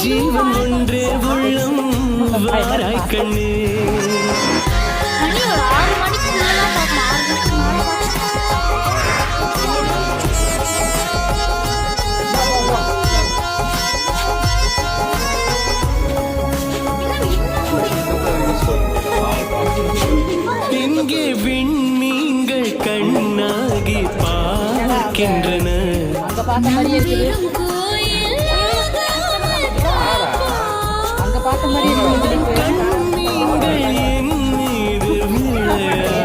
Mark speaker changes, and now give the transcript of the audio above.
Speaker 1: ஜீவன் ஒன்றே உள்ளம் வாராய் கண்ணே. இங்கே விண்மீன்கள் கண்ணாகி பார்க்கின்றன. கண்ணீங்கள் என் மீது விளையாடுகின்றன.